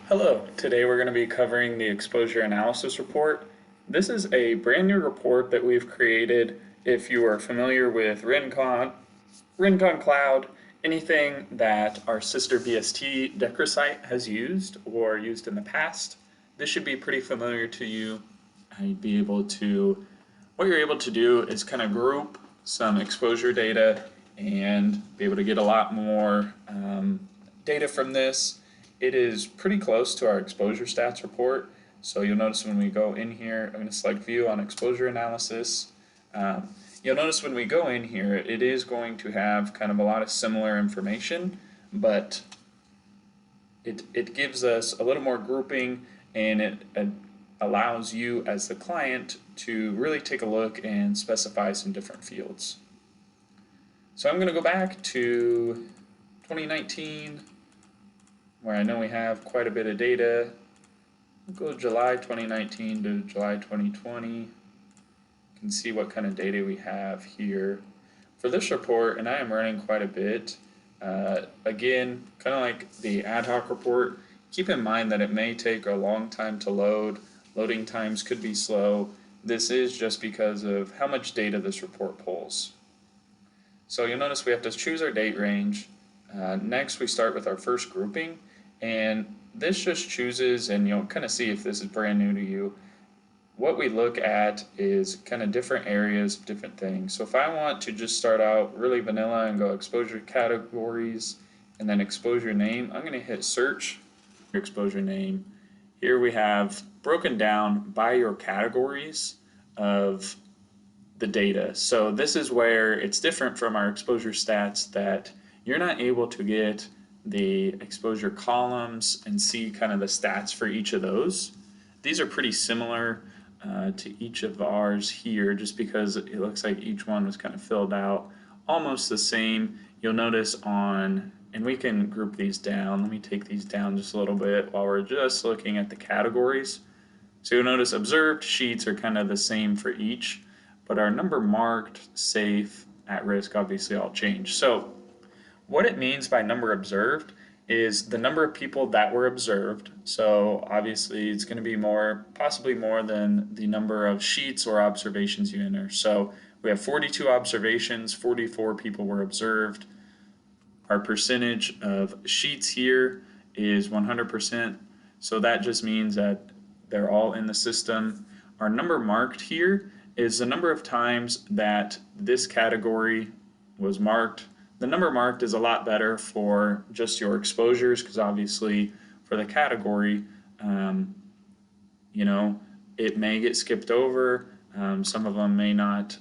Hello, today we're going to be covering the exposure analysis report. This is a brand new report that we've created. If you are familiar with Rincon Cloud, anything that our sister BST Decra site has used or used in the past, this should be pretty familiar to you. What you're able to do is kind of group some exposure data and be able to get a lot more data from this. It is pretty close to our exposure stats report. So you'll notice when we go in here, I'm going to select view on exposure analysis. You'll notice when we go in here, it is going to have kind of a lot of similar information, but it gives us a little more grouping, and it allows you as the client to really take a look and specify some different fields. So I'm going to go back to 2019, where I know we have quite a bit of data. We'll go July 2019 to July 2020. You can see what kind of data we have here. For this report, and I am running quite a bit, again, kind of like the ad hoc report, keep in mind that it may take a long time to load. Loading times could be slow. This is just because of how much data this report pulls. So you'll notice we have to choose our date range. Next, we start with our first grouping, and this just chooses, and you'll kind of see if this is brand new to you. What we look at is kind of different areas, different things. So if I want to just start out really vanilla and go exposure categories and then exposure name, I'm going to hit search for exposure name. Here we have broken down by your categories of the data. So this is where it's different from our exposure stats, that you're not able to get the exposure columns and see kind of the stats for each of those. These are pretty similar to each of ours here, just because it looks like each one was kind of filled out almost the same. You'll notice and we can group these down. Let me take these down just a little bit while we're just looking at the categories. So you'll notice observed sheets are kind of the same for each, but our number marked, safe, at risk obviously all change. So what it means by number observed is the number of people that were observed. So obviously it's going to be possibly more than the number of sheets or observations you enter. So we have 42 observations, 44 people were observed. Our percentage of sheets here is 100%. So that just means that they're all in the system. Our number marked here is the number of times that this category was marked. The number marked is a lot better for just your exposures, because obviously for the category, it may get skipped over. Some of them may not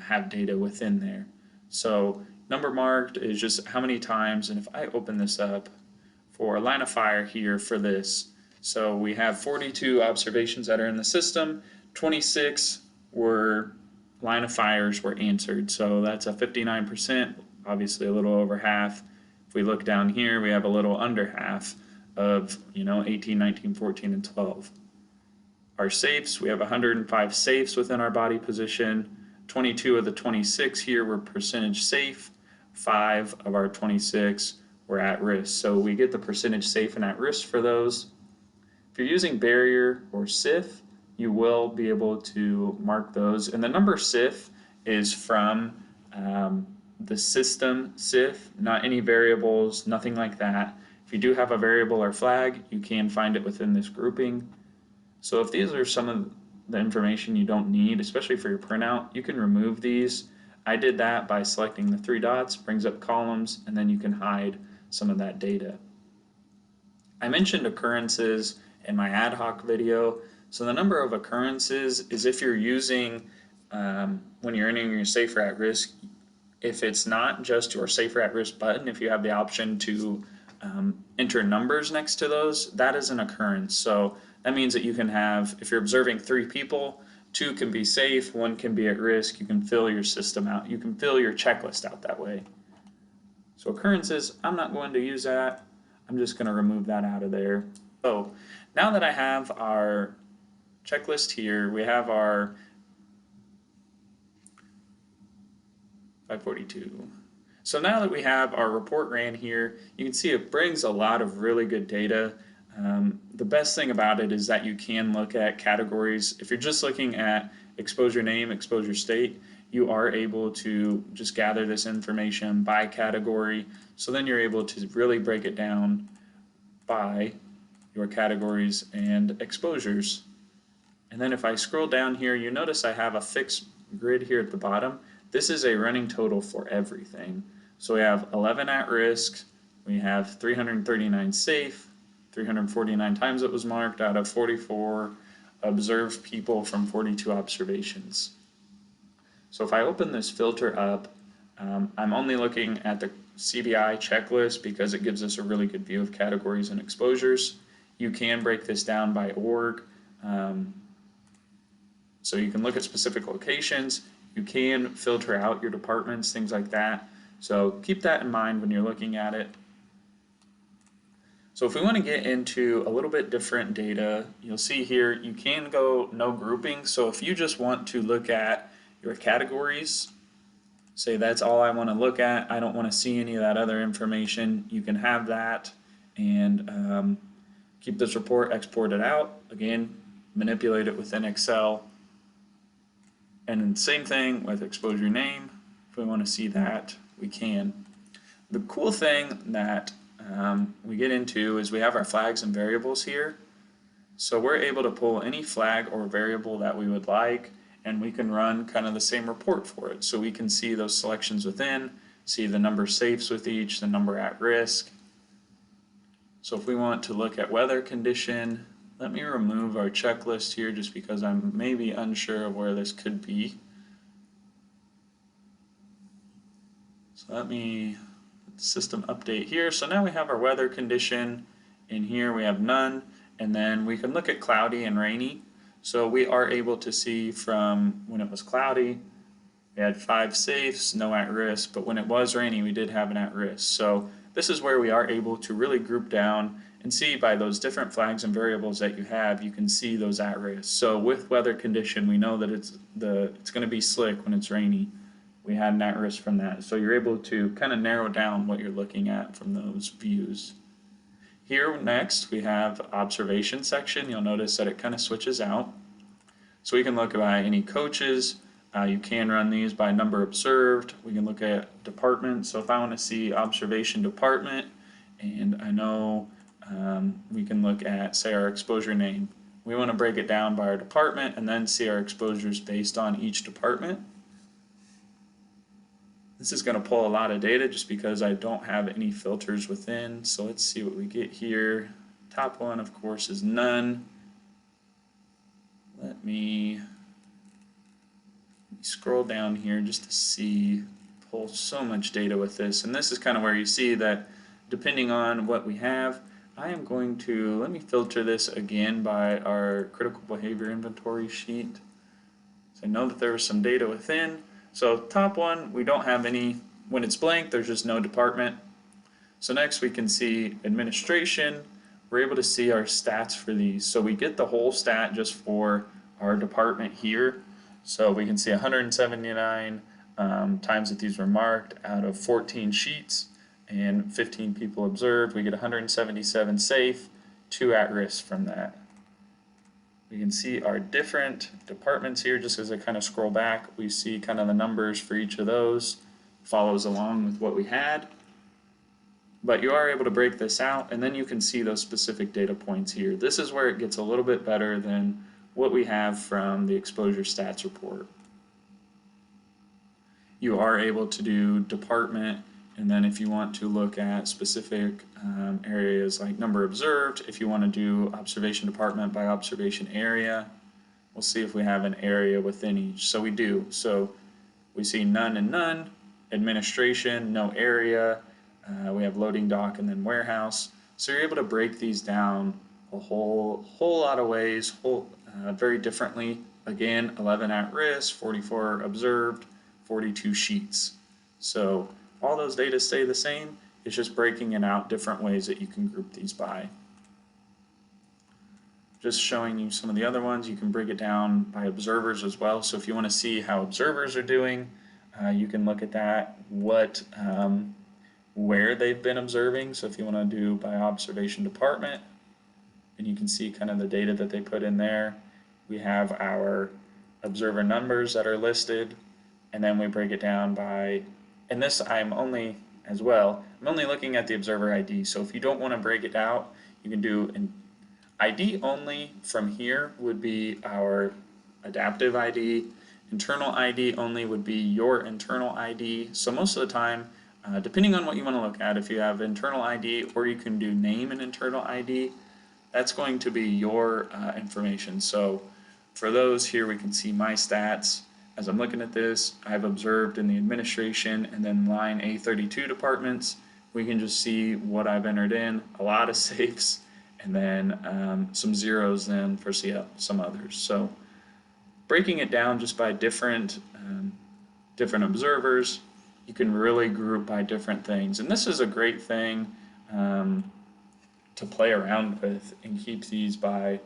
have data within there. So number marked is just how many times, and if I open this up for a line of fire here for this, so we have 42 observations that are in the system, 26 were line of fires were answered, so that's a 59%. Obviously a little over half. If we look down here, we have a little under half of 18, 19, 14, and 12. Our safes, we have 105 safes within our body position. 22 of the 26 here were percentage safe. 5 of our 26 were at risk. So we get the percentage safe and at risk for those. If you're using barrier or SIF, you will be able to mark those. And the number SIF is from the system SIF, not any variables, nothing like that. If you do have a variable or flag, you can find it within this grouping. So if these are some of the information you don't need, especially for your printout, you can remove these. I did that by selecting the 3 dots, brings up columns, and then you can hide some of that data. I mentioned occurrences in my ad hoc video. So the number of occurrences is if you're using, when you're entering your safer at risk, if it's not just your safer at risk button, if you have the option to enter numbers next to those, that is an occurrence. So that means that you can have, if you're observing 3 people, 2 can be safe, 1 can be at risk. You can fill your system out. You can fill your checklist out that way. So occurrences, I'm not going to use that. I'm just going to remove that out of there. So now that I have our checklist here, we have our 542. So now that we have our report ran here, you can see it brings a lot of really good data. The best thing about it is that you can look at categories. If you're just looking at exposure name, exposure state, you are able to just gather this information by category. So then you're able to really break it down by your categories and exposures. And then if I scroll down here, you notice I have a fixed grid here at the bottom. This is a running total for everything. So we have 11 at risk, we have 339 safe, 349 times it was marked out of 44 observed people from 42 observations. So if I open this filter up, I'm only looking at the CBI checklist because it gives us a really good view of categories and exposures. You can break this down by org. So you can look at specific locations. You can filter out your departments, things like that. So keep that in mind when you're looking at it. So if we want to get into a little bit different data, you'll see here you can go no grouping. So if you just want to look at your categories, say that's all I want to look at, I don't want to see any of that other information, you can have that and keep this report exported out. Again, manipulate it within Excel. And then same thing with exposure name. If we want to see that, we can. The cool thing that we get into is we have our flags and variables here. So we're able to pull any flag or variable that we would like, and we can run kind of the same report for it. So we can see those selections within, see the number of safes with each, the number at risk. So if we want to look at weather condition, let me remove our checklist here just because I'm maybe unsure of where this could be. So let me put the system update here. So now we have our weather condition. In here we have none, and then we can look at cloudy and rainy. So we are able to see from when it was cloudy, we had 5 safes, no at risk, but when it was rainy, we did have an at risk. So this is where we are able to really group down and see by those different flags and variables that you have, you can see those at risk. So with weather condition, we know that it's going to be slick when it's rainy. We had an at risk from that. So you're able to kind of narrow down what you're looking at from those views. Here next, we have observation section. You'll notice that it kind of switches out. So we can look by any coaches. You can run these by number observed. We can look at department. So if I want to see observation department, and I know we can look at, say, our exposure name. We want to break it down by our department and then see our exposures based on each department. This is going to pull a lot of data just because I don't have any filters within. So let's see what we get here. Top one, of course, is none. Let me scroll down here just to see, pull so much data with this. And this is kind of where you see that depending on what we have, I am going to, let me filter this again by our critical behavior inventory sheet. So I know that there was some data within. So top one, we don't have any, when it's blank, there's just no department. So next we can see administration. We're able to see our stats for these. So we get the whole stat just for our department here. So we can see 179 times that these were marked out of 14 sheets and 15 people observed. We get 177 safe, 2 at risk from that. We can see our different departments here. Just as I kind of scroll back, we see kind of the numbers for each of those. Follows along with what we had. But you are able to break this out, and then you can see those specific data points here. This is where it gets a little bit better than what we have from the exposure stats report. You are able to do department, and then if you want to look at specific areas like number observed, if you want to do observation department by observation area, we'll see if we have an area within each. So we do. So we see none and none, administration, no area, we have loading dock and then warehouse. So you're able to break these down a whole lot of ways, very differently. Again, 11 at risk, 44 observed, 42 sheets. So all those data stay the same. It's just breaking it out different ways that you can group these by. Just showing you some of the other ones. You can break it down by observers as well. So if you want to see how observers are doing, you can look at that, where they've been observing. So if you want to do by observation department, and you can see kind of the data that they put in there. We have our observer numbers that are listed, and then we break it down by, and this I'm only looking at the observer ID. So if you don't want to break it out, you can do an ID only. From here would be our adaptive ID. Internal ID only would be your internal ID. So most of the time, depending on what you want to look at, if you have internal ID, or you can do name and internal ID, that's going to be your information. So for those here, we can see my stats. As I'm looking at this, I've observed in the administration and then line A32 departments, we can just see what I've entered in, a lot of safes, and then some zeros then for some others. So breaking it down just by different observers, you can really group by different things. And this is a great thing to play around with and keep these by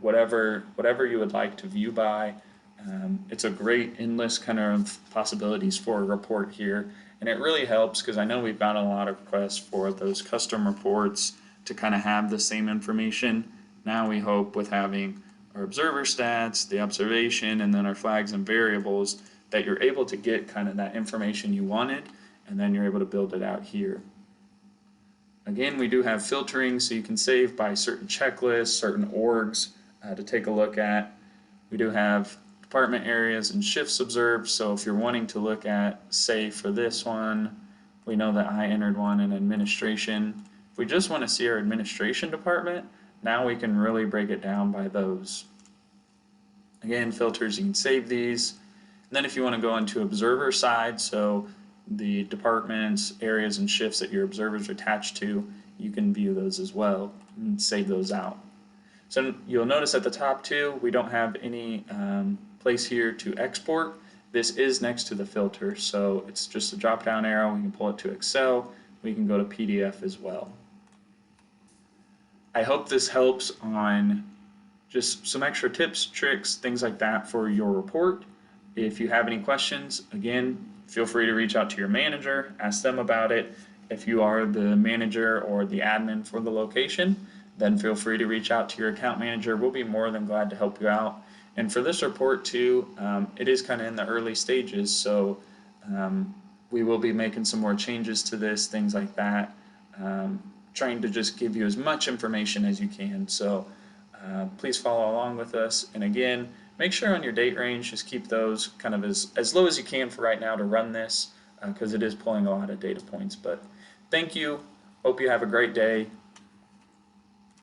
whatever you would like to view by. It's a great endless kind of possibilities for a report here, and it really helps because I know we've gotten a lot of requests for those custom reports to kind of have the same information. Now we hope with having our observer stats, the observation, and then our flags and variables that you're able to get kind of that information you wanted, and then you're able to build it out here. Again, we do have filtering, so you can save by certain checklists, certain orgs to take a look at. We do have department areas and shifts observed, so if you're wanting to look at, say for this one, we know that I entered one in administration. If we just want to see our administration department, now we can really break it down by those. Again, filters, you can save these. And then if you want to go into observer side, so the departments, areas, and shifts that your observers are attached to, you can view those as well and save those out. So you'll notice at the top too, we don't have any place here to export. This is next to the filter, so it's just a drop down arrow. We can pull it to Excel. We can go to PDF as well. I hope this helps on just some extra tips, tricks, things like that for your report. If you have any questions, again, feel free to reach out to your manager, ask them about it. If you are the manager or the admin for the location, then feel free to reach out to your account manager. We'll be more than glad to help you out. And for this report too, it is kind of in the early stages, so we will be making some more changes to this, things like that, trying to just give you as much information as you can. So please follow along with us. And again, make sure on your date range, just keep those kind of as low as you can for right now to run this, because it is pulling a lot of data points. But thank you. Hope you have a great day.